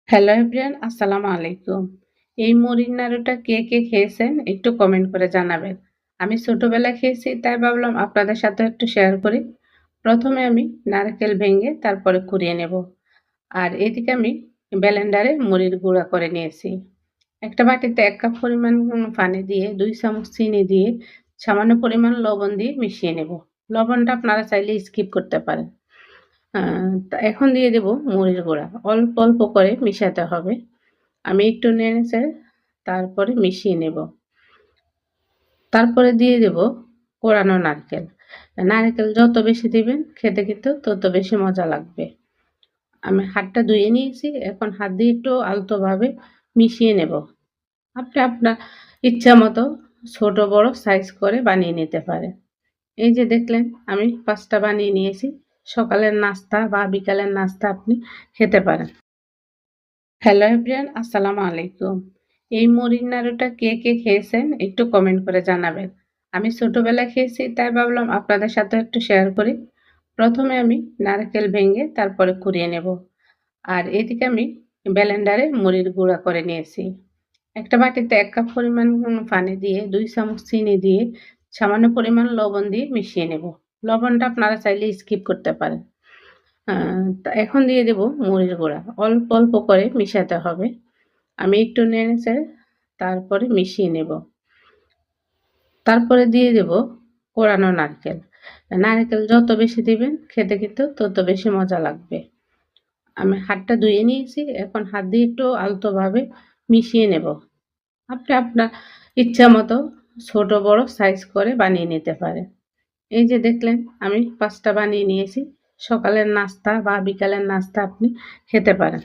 Hello everyone, আসসালামু আলাইকুম। এই মুড়ির নাড়ুটা কে কে খেয়েছেন একটু কমেন্ট করে জানাবেন। আমি ছোটবেলায় খেয়েছি তাই ভাবলাম আপনাদের সাথে একটু শেয়ার করি। প্রথমে আমি নারকেল ভেঙে তারপরে কুড়িয়ে নেব। আর এদিকে আমি ব্লেন্ডারে মুড়ির গুঁড়া করে নিয়েছি। একটা বাটিতে ১ কাপ পরিমাণ পানি দিয়ে ২ চামচ চিনি দিয়ে সামান্য পরিমাণ লবণ দিয়ে মিশিয়ে নেব। লবণটা আপনারা চাইলে স্কিপ করতে পারেন। আ এখন দিয়ে দেব মরিচ গুঁড়া। অল্প, অল্প করে মিশাতে হবে। আমি একটু নেড়ে-চেড়ে তারপরে মিশিয়ে নেব। তারপরে দিয়ে দেব কোরানো নারকেল। নারকেল যত বেশি দিবেন খেতে কিন্তু তত বেশি মজা লাগবে। আমি হাতটা ধুয়ে নিয়েছি। এখন হাত দিয়ে একটু আলতোভাবে মিশিয়ে নেব। আপনি আপনার ইচ্ছামতো ছোট বড় সাইজ করে বানিয়ে নিতে পারেন। এই যে দেখলেন আমি ৫ টা বানিয়ে নিয়েছি। সকালের নাস্তা বা বিকালের নাস্তা আপনি খেতে পারেন। হ্যালো এভরিওয়ান, আসসালামু আলাইকুম। এই মুড়ির নাড়ুটা কে কে খেয়েছেন একটু কমেন্ট করে জানাবেন। আমি ছোটবেলায় খেয়েছি তাই ভাবলাম আপনাদের সাথে একটু শেয়ার করি। প্রথমে আমি নারকেল ভেঙে তারপরে কুড়িয়ে নেব। আর এদিকে আমি ব্লেন্ডারে মুড়ির গুঁড়া করে নিয়েছি। একটা বাটিতে ১ কাপ পরিমাণ পানি দিয়ে ২ চামচ চিনি দিয়ে সামান্য পরিমাণ লবণ দিয়ে মিশিয়ে নেব। লবণটা আপনারা চাইলে স্কিপ করতে পারেন। আ এখন দিয়ে দেব মরিচ গুঁড়া। অল্প, অল্প করে মিশাতে হবে। আমি একটু নেড়ে-চেড়ে তারপরে মিশিয়ে নেব। তারপরে দিয়ে দেব কোরানো নারকেল। নারকেল যত বেশি দিবেন খেতে কিন্তু তত বেশি মজা লাগবে। আমি হাতটা ধুয়ে নিয়েছি। এখন হাত দিয়ে একটু আলতোভাবে মিশিয়ে নেব। আপনি আপনার ইচ্ছামতো ছোট বড় সাইজ করে বানিয়ে নিতে পারেন। এই যে দেখলেন আমি ৫ টা বানিয়ে নিয়েছি। সকালের নাস্তা বা বিকালের নাস্তা আপনি খেতে পারেন।